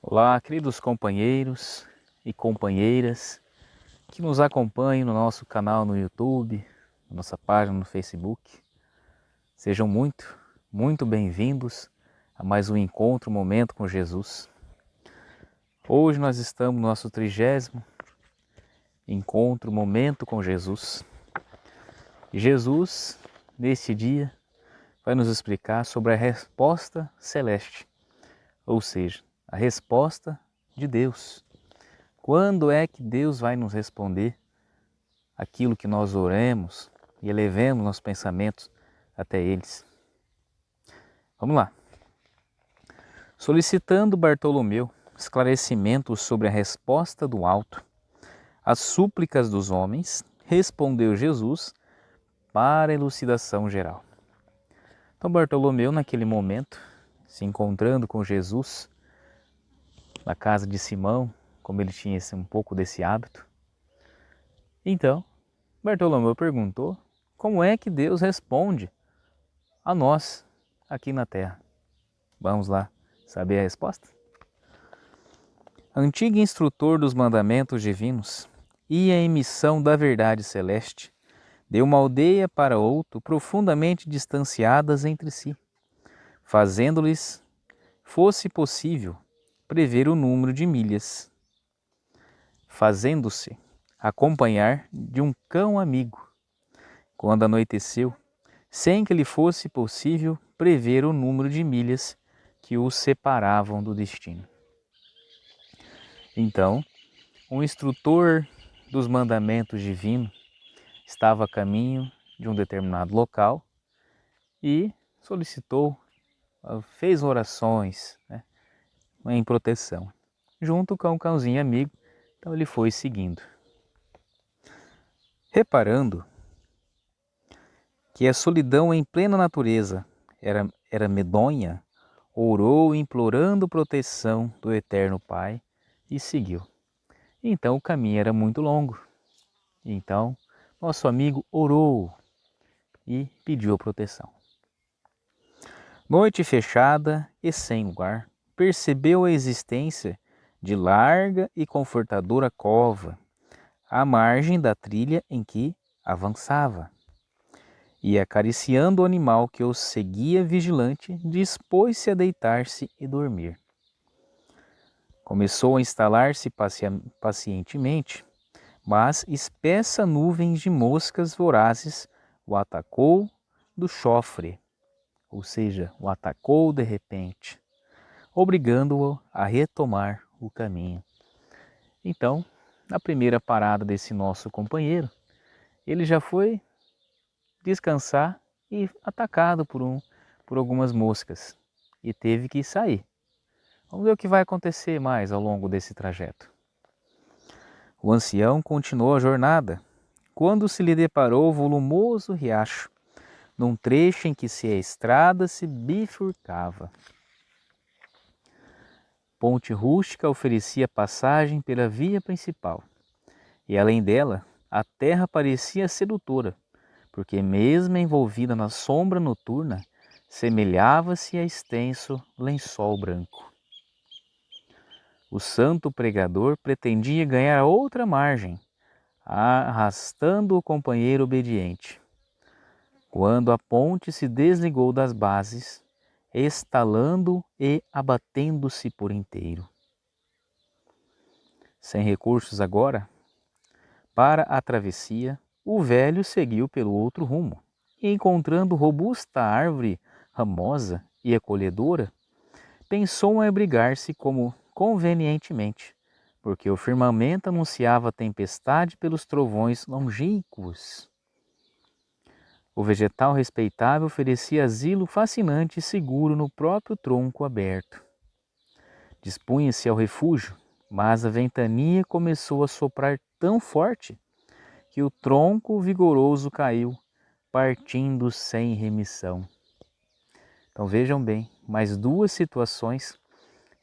Olá, queridos companheiros e companheiras que nos acompanham no nosso canal no YouTube, na nossa página no Facebook. Sejam muito bem-vindos a mais um encontro, momento com Jesus. Hoje nós estamos no nosso 30º encontro, momento com Jesus. E Jesus, neste dia, vai nos explicar sobre a resposta celeste, ou seja, a resposta de Deus. Quando é que Deus vai nos responder aquilo que nós oremos e elevemos nossos pensamentos até eles? Vamos lá. Solicitando Bartolomeu esclarecimentos sobre a resposta do alto às súplicas dos homens, respondeu Jesus para elucidação geral. Então Bartolomeu, naquele momento, se encontrando com Jesus na casa de Simão, como ele tinha um pouco desse hábito, então Bartolomeu perguntou como é que Deus responde a nós aqui na Terra. Vamos lá saber a resposta? Antigo instrutor dos mandamentos divinos e a emissão da verdade celeste, de uma aldeia para outra profundamente distanciadas entre si, fazendo-lhes fosse possível prever o número de milhas, fazendo-se acompanhar de um cão amigo. Quando anoiteceu, sem que lhe fosse possível prever o número de milhas que os separavam do destino. Então, um instrutor dos mandamentos divinos estava a caminho de um determinado local e solicitou, fez orações, em proteção, junto com um cãozinho amigo. Então ele foi seguindo. Reparando que a solidão em plena natureza era medonha, orou implorando proteção do Eterno Pai e seguiu. Então o caminho era muito longo. Então nosso amigo orou e pediu a proteção. Noite fechada e sem lugar, percebeu a existência de larga e confortadora cova à margem da trilha em que avançava. E acariciando o animal que os seguia vigilante, dispôs-se a deitar-se e dormir. Começou a instalar-se pacientemente, mas espessa nuvem de moscas vorazes o atacou do chofre, ou seja, o atacou de repente, obrigando-o a retomar o caminho. Então, na primeira parada desse nosso companheiro, ele já foi descansar e atacado por algumas moscas e teve que sair. Vamos ver o que vai acontecer mais ao longo desse trajeto. O ancião continuou a jornada quando se lhe deparou o volumoso riacho, num trecho em que a estrada se bifurcava. Ponte rústica oferecia passagem pela via principal, e além dela, a terra parecia sedutora, porque mesmo envolvida na sombra noturna, semelhava-se a extenso lençol branco. O santo pregador pretendia ganhar outra margem, arrastando o companheiro obediente. Quando a ponte se desligou das bases, estalando e abatendo-se por inteiro. Sem recursos agora, para a travessia, o velho seguiu pelo outro rumo e, encontrando robusta árvore ramosa e acolhedora, pensou em abrigar-se como convenientemente, porque o firmamento anunciava tempestade pelos trovões longínquos. O vegetal respeitável oferecia asilo fascinante e seguro no próprio tronco aberto. Dispunha-se ao refúgio, mas a ventania começou a soprar tão forte que o tronco vigoroso caiu, partindo sem remissão. Então vejam bem, mais duas situações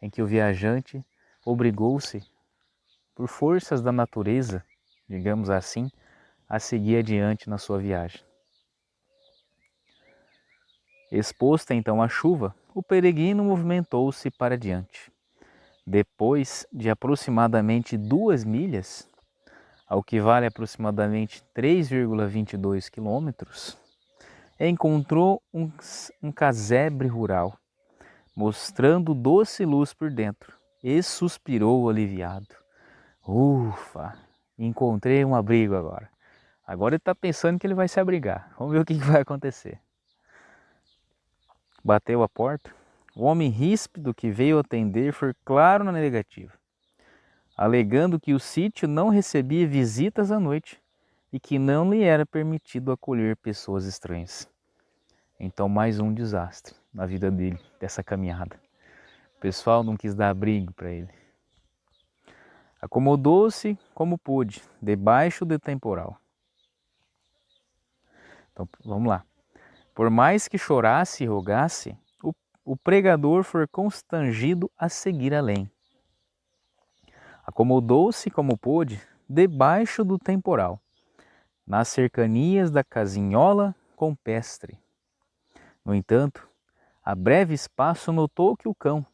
em que o viajante obrigou-se, por forças da natureza, digamos assim, a seguir adiante na sua viagem. Exposto então à chuva, o peregrino movimentou-se para diante. Depois de aproximadamente 2 milhas, ao que vale aproximadamente 3,22 quilômetros, encontrou um casebre rural, mostrando doce luz por dentro, e suspirou aliviado. Ufa, encontrei um abrigo agora. Agora ele está pensando que ele vai se abrigar. Vamos ver o que vai acontecer. Bateu a porta. O homem ríspido que veio atender foi claro na negativa, alegando que o sítio não recebia visitas à noite e que não lhe era permitido acolher pessoas estranhas. Então, mais um desastre na vida dele, dessa caminhada. O pessoal não quis dar abrigo para ele. Acomodou-se como pôde, debaixo do temporal. Então, vamos lá. Por mais que chorasse e rogasse, o pregador foi constrangido a seguir além. Acomodou-se como pôde, debaixo do temporal, nas cercanias da casinhola campestre. No entanto, a breve espaço notou que o cão,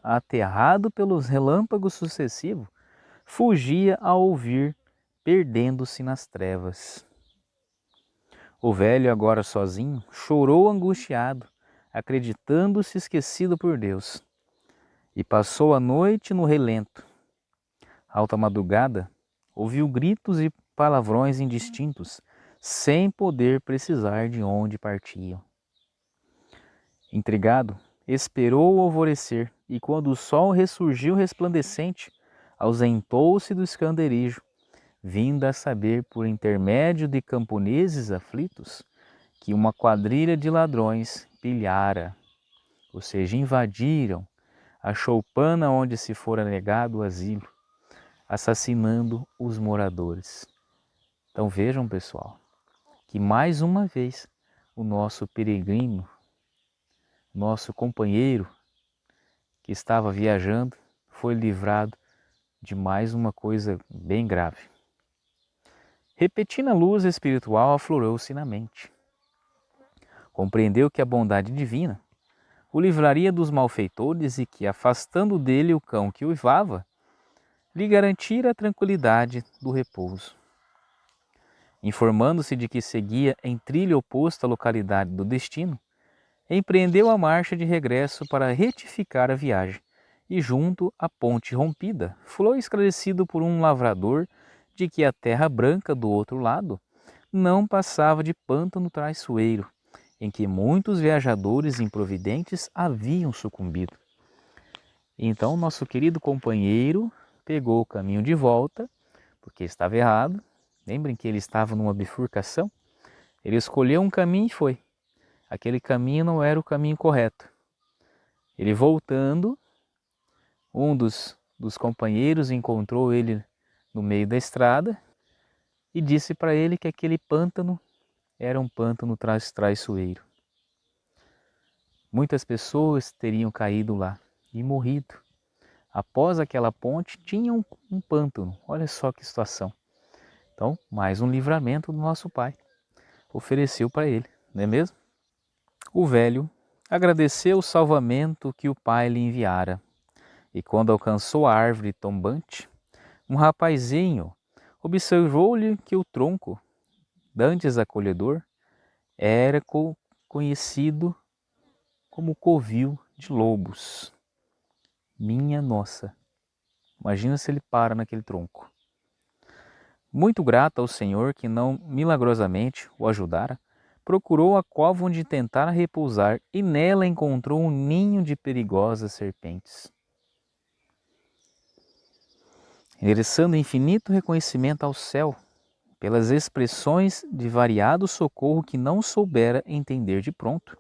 aterrado pelos relâmpagos sucessivos, fugia ao ouvir, perdendo-se nas trevas. O velho, agora sozinho, chorou angustiado, acreditando-se esquecido por Deus, e passou a noite no relento. Alta madrugada, ouviu gritos e palavrões indistintos, sem poder precisar de onde partiam. Intrigado, esperou o alvorecer, e quando o sol ressurgiu resplandecente, ausentou-se do esconderijo, vindo a saber por intermédio de camponeses aflitos que uma quadrilha de ladrões pilhara, ou seja, invadiram a choupana onde se fora negado o asilo, assassinando os moradores. Então vejam, pessoal, que mais uma vez o nosso peregrino, nosso companheiro que estava viajando, foi livrado de mais uma coisa bem grave. Repetida luz espiritual aflorou-se na mente. Compreendeu que a bondade divina o livraria dos malfeitores e que, afastando dele o cão que uivava, lhe garantira a tranquilidade do repouso. Informando-se de que seguia em trilho oposto à localidade do destino, empreendeu a marcha de regresso para retificar a viagem e, junto à ponte rompida, foi esclarecido por um lavrador de que a terra branca do outro lado não passava de pântano traiçoeiro, em que muitos viajadores improvidentes haviam sucumbido. Então, nosso querido companheiro pegou o caminho de volta, porque estava errado. Lembrem que ele estava numa bifurcação. Ele escolheu um caminho e foi. Aquele caminho não era o caminho correto. Ele voltando, um dos companheiros encontrou ele no meio da estrada e disse para ele que aquele pântano era um pântano traiçoeiro. Muitas pessoas teriam caído lá e morrido. Após aquela ponte tinha um pântano. Olha só que situação. Então, mais um livramento do nosso Pai ofereceu para ele, não é mesmo? O velho agradeceu o salvamento que o pai lhe enviara, e quando alcançou a árvore tombante, um rapazinho observou-lhe que o tronco, dantes acolhedor, era conhecido como covil de lobos. Minha nossa, imagina se ele para naquele tronco. Muito grato ao Senhor que não milagrosamente o ajudara, procurou a cova onde tentara repousar e nela encontrou um ninho de perigosas serpentes. Endereçando infinito reconhecimento ao céu, pelas expressões de variado socorro que não soubera entender de pronto,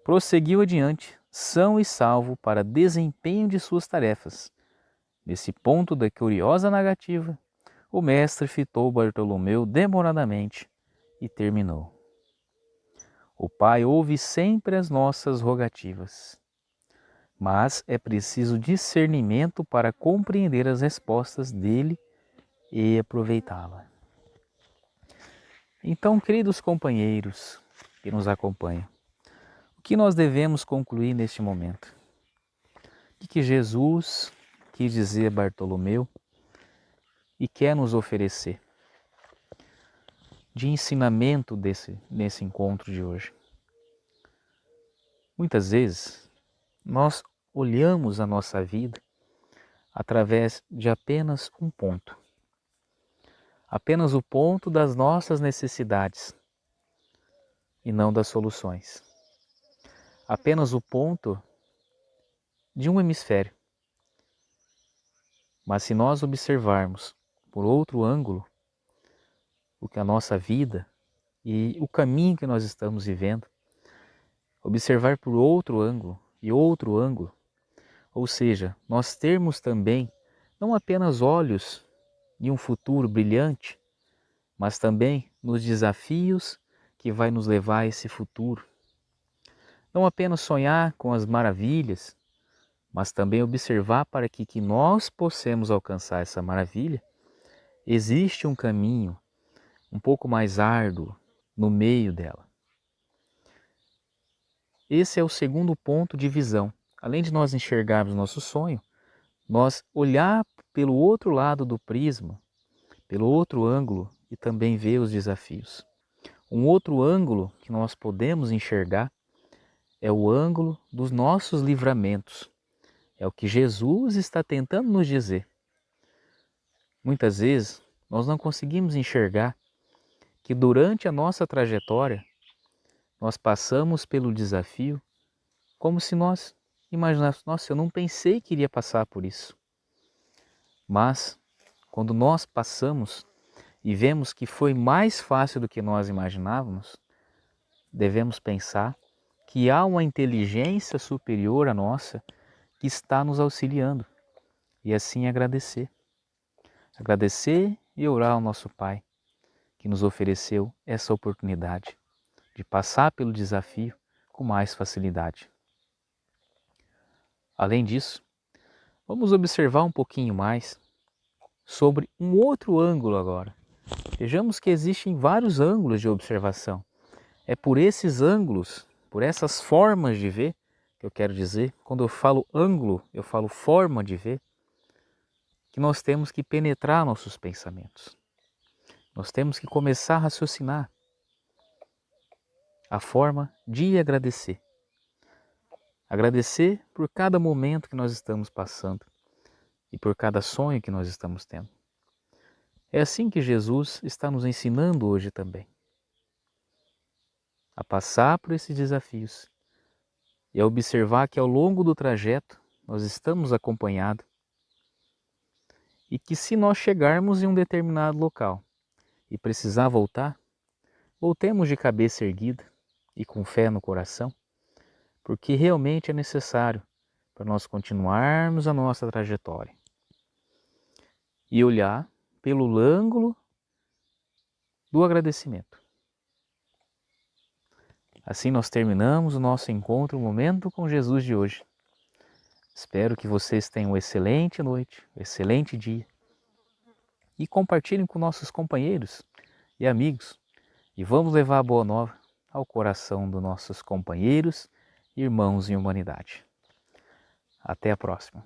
prosseguiu adiante, são e salvo para desempenho de suas tarefas. Nesse ponto da curiosa negativa, o mestre fitou Bartolomeu demoradamente e terminou. O Pai ouve sempre as nossas rogativas, mas é preciso discernimento para compreender as respostas dele e aproveitá-la. Então, queridos companheiros que nos acompanham, o que nós devemos concluir neste momento? e que Jesus quis dizer a Bartolomeu e quer nos oferecer de ensinamento nesse encontro de hoje. Muitas vezes nós olhamos a nossa vida através de apenas um ponto. Apenas o ponto das nossas necessidades e não das soluções. Apenas o ponto de um hemisfério. Mas se nós observarmos por outro ângulo o que a nossa vida e o caminho que nós estamos vivendo, observar por outro ângulo e outro ângulo, ou seja, nós termos também não apenas olhos de um futuro brilhante, mas também nos desafios que vai nos levar a esse futuro. Não apenas sonhar com as maravilhas, mas também observar para que nós possamos alcançar essa maravilha, existe um caminho um pouco mais árduo no meio dela. Esse é o segundo ponto de visão. Além de nós enxergarmos nosso sonho, nós olhar pelo outro lado do prisma, pelo outro ângulo e também ver os desafios. Um outro ângulo que nós podemos enxergar é o ângulo dos nossos livramentos. É o que Jesus está tentando nos dizer. Muitas vezes nós não conseguimos enxergar que durante a nossa trajetória nós passamos pelo desafio como se nós imaginássemos, nossa, eu não pensei que iria passar por isso. Mas quando nós passamos e vemos que foi mais fácil do que nós imaginávamos, devemos pensar que há uma inteligência superior à nossa que está nos auxiliando e assim agradecer. Agradecer e orar ao nosso Pai que nos ofereceu essa oportunidade de passar pelo desafio com mais facilidade. Além disso, vamos observar um pouquinho mais sobre um outro ângulo agora. Vejamos que existem vários ângulos de observação. É por esses ângulos, por essas formas de ver, que eu quero dizer, quando eu falo ângulo, eu falo forma de ver, que nós temos que penetrar nossos pensamentos. Nós temos que começar a raciocinar a forma de agradecer. Agradecer por cada momento que nós estamos passando e por cada sonho que nós estamos tendo. É assim que Jesus está nos ensinando hoje também. A passar por esses desafios e a observar que ao longo do trajeto nós estamos acompanhados e que se nós chegarmos em um determinado local e precisar voltar, voltemos de cabeça erguida e com fé no coração, porque realmente é necessário para nós continuarmos a nossa trajetória. E olhar pelo ângulo do agradecimento. Assim nós terminamos o nosso encontro, o momento com Jesus de hoje. Espero que vocês tenham uma excelente noite, um excelente dia. E compartilhem com nossos companheiros e amigos. E vamos levar a boa nova ao coração dos nossos companheiros e irmãos em humanidade. Até a próxima.